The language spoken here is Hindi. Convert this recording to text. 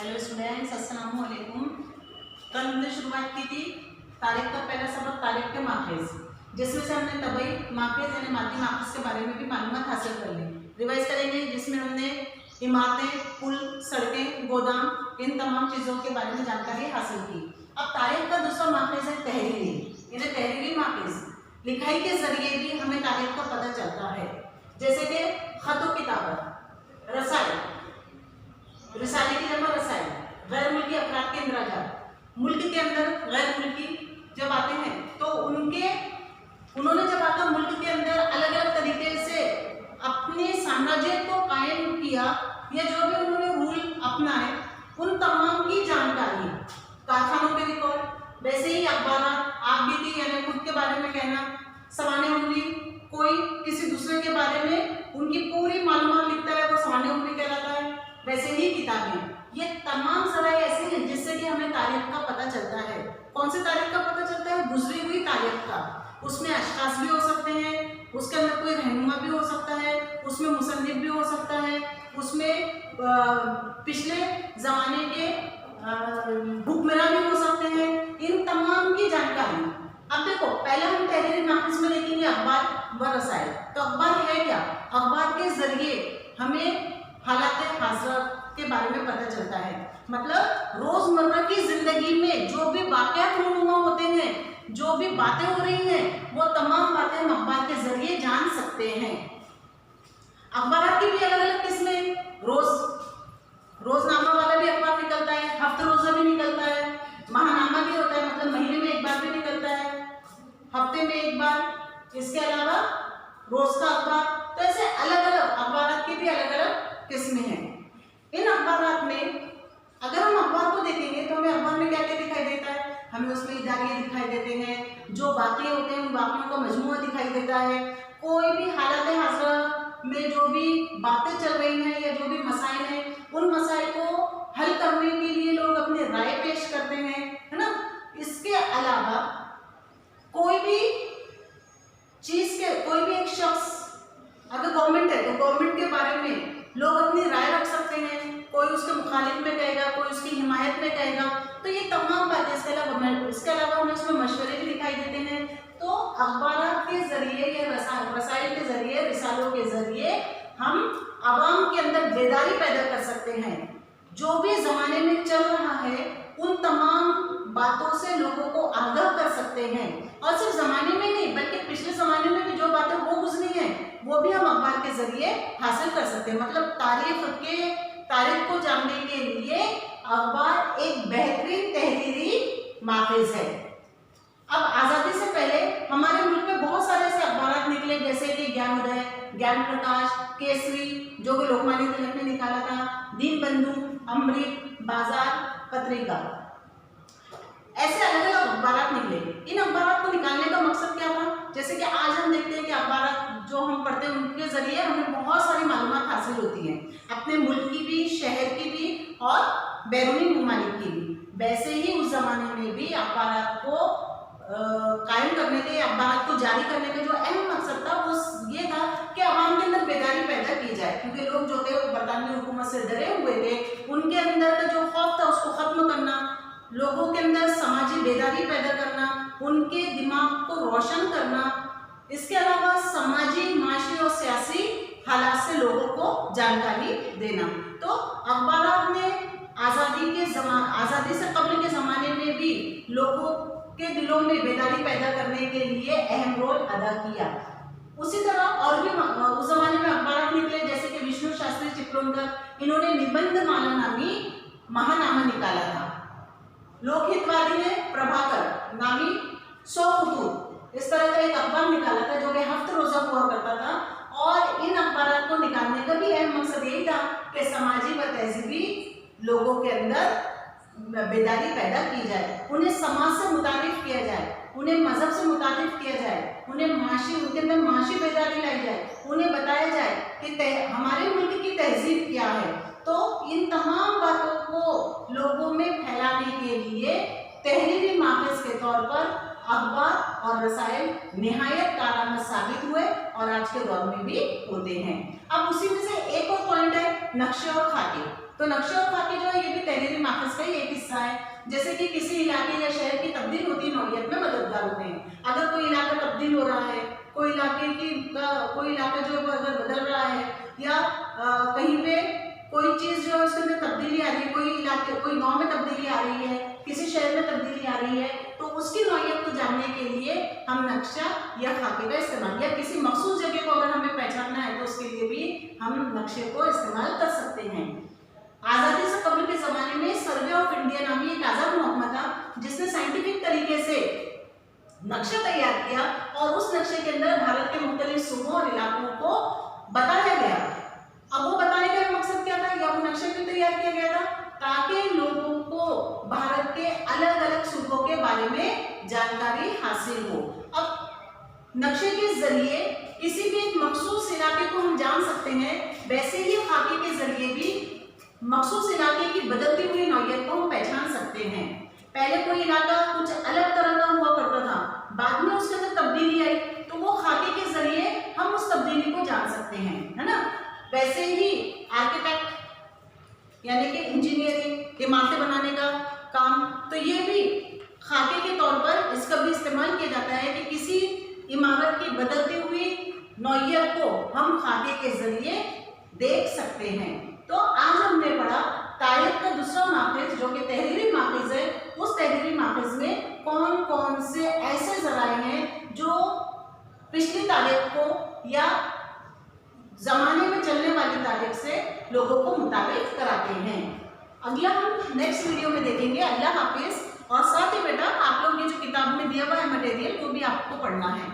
हेलो स्टूडेंट्स, अस्सलाम वालेकुम। कल हमने शुरुआत की थी तारीख का पहला सबक तारीख के माखज़, जिसमें से हमने तबई माखज़ यानी मादी माखज़ के बारे में भी मालूमात हासिल कर ली। रिवाइज करेंगे जिसमें हमने इमारतें, पुल, सड़कें, गोदाम, इन तमाम चीज़ों के बारे में जानकारी हासिल की। अब तारीख का दूसरा माखज़ है तहरीरी, यानी तहरीरी माखज़। लिखाई के जरिए भी हमें तारीख का पता चलता है, जैसे कि खत व किताबत, रसायल, रिसाले की जमा रसायल, गैर मुल्की अफराद के इंदराजात। मुल्क के अंदर गैर मुल्की जब आते हैं तो उन्होंने जब आकर मुल्क के अंदर अलग अलग तरीके से अपने साम्राज्य को कायम किया या जो भी उन्होंने रूल अपनाए, उन तमाम की जानकारी, कारखानों के रिकॉर्ड, वैसे ही अखबार, आप बीती यानी खुद के बारे में कहना, सवाने उंगली, कोई किसी दूसरे के बारे में उनकी पूरी मालूमात लिखता है, वो सवाने उंगली कहलाता है। वैसे ही किताबें, ये तमाम जराए ऐसे हैं जिससे कि हमें तारीख का पता चलता है। कौन सी तारीख का पता चलता है? गुजरी हुई तारीख का। उसमें अशखास भी हो सकते हैं, उसके अंदर कोई रहनुमा भी हो सकता है, उसमें मुसन्निफ भी हो सकता है, उसमें पिछले ज़माने के हुक्मरान भी हो सकते हैं। इन तमाम की जानकारी। अब देखो, पहले हम तहरीरी माखज़ में देखेंगे अखबार व रसायल। तो अखबार है क्या? अखबार के जरिए हमें हालात हाज़िरा के बारे में पता चलता है। मतलब रोजमर्रा की जिंदगी में जो भी वाक़यात रूनुमा होते हैं, जो भी बातें हो रही हैं, वो तमाम बातें हम अखबार के जरिए जान सकते हैं। अखबार की भी अलग अलग किस्में, रोजनामा वाला भी अखबार निकलता है, हफ्ते रोजा भी निकलता है, माहनामा भी होता है, मतलब महीने में एक बार भी निकलता है, हफ्ते में एक बार, इसके अलावा रोज का अखबार। तो ऐसे अलग अलग अखबार की भी अलग अलग किस्में हैं। इन अखबार में अगर हम अखबार को देखेंगे तो हमें अखबार में क्या क्या दिखाई देता है? हमें उसमें इदारे दिखाई देते हैं, जो वाक़े होते हैं उन वाक़ों का मजमूआ दिखाई देता है। कोई भी हालत हाज़िरा में जो भी बातें चल रही हैं या जो भी मसाइल हैं, उन मसाइल को हल करने के लिए लोग अपनी राय पेश करते हैं, है ना। इसके अलावा कोई भी चीज़ के, कोई भी एक शख्स, अगर गवर्नमेंट है तो गवर्नमेंट के बारे में लोग अपनी राय रख सकते हैं। कोई उसके मुखालिफ में कहेगा, कोई उसकी हिमायत में कहेगा। तो ये तमाम बातें, इसके अलावा हमें उसमें मशवरे भी दिखाई देते हैं। तो अखबार के जरिए या रसायल के जरिए, रिसालों के जरिए हम आवाम के अंदर बेदारी पैदा कर सकते हैं। जो भी ज़माने में चल रहा है उन तमाम बातों से लोगों को आगाह कर सकते हैं। और सिर्फ ज़माने में नहीं, बल्कि पिछले ज़माने में भी जो बातें वो गुजरी हैं वो भी हम अखबार के जरिए हासिल कर सकते हैं। मतलब तारीख को जानने के लिए अखबार एक बेहतरीन तहरीरी माखज़ है। अब आज़ादी से पहले हमारे मुल्क में बहुत सारे ऐसे अखबार निकले, जैसे कि ज्ञानोदय, ज्ञान प्रकाश, केसरी जो कि लोकमान्य तिलक ने निकाला था, दीनबंधु, अमृत, बाजार, पत्रिका, ऐसे अलग अलग अखबार निकले। इन अखबार को निकालने का मकसद क्या था? जैसे कि आज हम देखते हैं कि अखबार जो हम पढ़ते हैं उनके जरिए हमें बहुत सारी मालूमात हासिल होती हैं, अपने मुल्क की भी, शहर की भी और बैरूनी ममालिक की भी। वैसे ही उस जमाने में भी अखबार को कायम करने के, अखबार को जारी करने का जो अहम मकसद था वो ये था कि आवाम के अंदर बेदारी पैदा की जाए, क्योंकि लोग जो थे वो बरतानवी हुकूमत से डरे हुए थे। उनके अंदर का जो खौफ था उसको खत्म करना, लोगों के अंदर समाजी बेदारी पैदा करना, उनके दिमाग को रोशन करना, इसके अलावा समाजी, माशी और सियासी हालात से लोगों को जानकारी देना। तो अखबार ने आज़ादी से कबल के ज़माने में भी लोगों के दिलों में बेदारी पैदा करने के लिए अहम रोल अदा किया। उसी तरह और भी उस जमाने में अखबार निकले, जैसे कि विष्णु शास्त्री चिपळूणकर, इन्होंने निबंधमाला नामी महानामा निकाला था। लोकहितवादी ने प्रभाकर नामी 100 खतूत, इस तरह का एक अखबार निकाला था जो कि हफ्ते रोजा हुआ करता था। और इन अखबार को निकालने का भी अहम मकसद यही था कि समाजी व तहजीबी लोगों के अंदर बेदारी पैदा की जाए, उन्हें समाज से मुतारिफ किया जाए, उन्हें मजहब से मुतारिफ किया जाए, उनके अंदर माशी बेदारी लाई जाए, उन्हें बताया जाए कि हमारे मुल्क की तहजीब क्या है। तो इन तमाम बातों को लोगों में फैलाने के लिए तहरीरी माखज़ के तौर पर अखबार और रसायन निहायत कारगर साबित हुए और आज के दौर में भी होते हैं। अब उसी में से एक और पॉइंट है नक्शे और खाके। तो नक्शे और खाके जो है ये भी तहरीरी माखज़ का ही एक हिस्सा है। जैसे कि किसी इलाके या शहर की तब्दील होती नौइयत में मददगार होते हैं। अगर कोई इलाका तब्दील हो रहा है, कोई इलाका जो अगर बदल रहा है या कहीं पे कोई चीज जो है उसके अंदर तब्दीली आ रही है, कोई गांव में तब्दीली आ रही है, किसी शहर में तब्दीली आ रही है, तो उसकी नौइयत को जानने के लिए हम नक्शा या खाके का इस्तेमाल, या किसी मखसूस जगह को अगर हमें पहचानना है तो उसके लिए भी हम नक्शे को इस्तेमाल कर सकते हैं। आज़ादी से कबल के ज़माने में सर्वे ऑफ इंडिया नामी एक आज़ाद महकमा था जिसने साइंटिफिक तरीके से नक्शा तैयार किया और उस नक्शे के अंदर भारत के मुख्तलिफ सूबों और इलाकों को बताया गया। अब वो बताने का मकसद क्या था या वो नक्शा क्यों तैयार किया गया था? ताकि लोगों को भारत के अलग अलग सूबों के बारे में जानकारी हासिल हो। अब नक्शे के जरिए किसी भी एक मखसूस इलाके को हम जान सकते हैं, वैसे ही खाके के जरिए भी मखसूस इलाके की बदलती हुई नौइयत को हम पहचान सकते हैं। पहले कोई इलाका कुछ अलग तरह का हुआ करता था, बाद में उसके अंदर तब्दीली आई, तो वो खाके के जरिए हम उस तब्दीली को जान सकते हैं, है ना। वैसे ही आर्किटेक्ट यानी कि इंजीनियरिंग, इमारतें बनाने का काम, तो ये भी खाके के तौर पर इसका भी इस्तेमाल किया जाता है कि किसी इमारत की बदलती हुई नौइयत को हम खाके के जरिए देख सकते हैं। तो आज हमने पढ़ा तारीख का दूसरा माखज़ जो कि तहरीरी माखज़ है। उस तहरीरी माखज़ में कौन कौन से ऐसे ज़राए हैं जो पिछली तारीख को या ज़माने में चलने वाली तारीख से लोगों को मुताबिक कराते हैं। अगला हम नेक्स्ट वीडियो में देखेंगे। अल्लाह हाफिज़। और साथ ही बेटा आप लोग ये जो किताब में दिया हुआ है मटेरियल वो भी आपको पढ़ना है।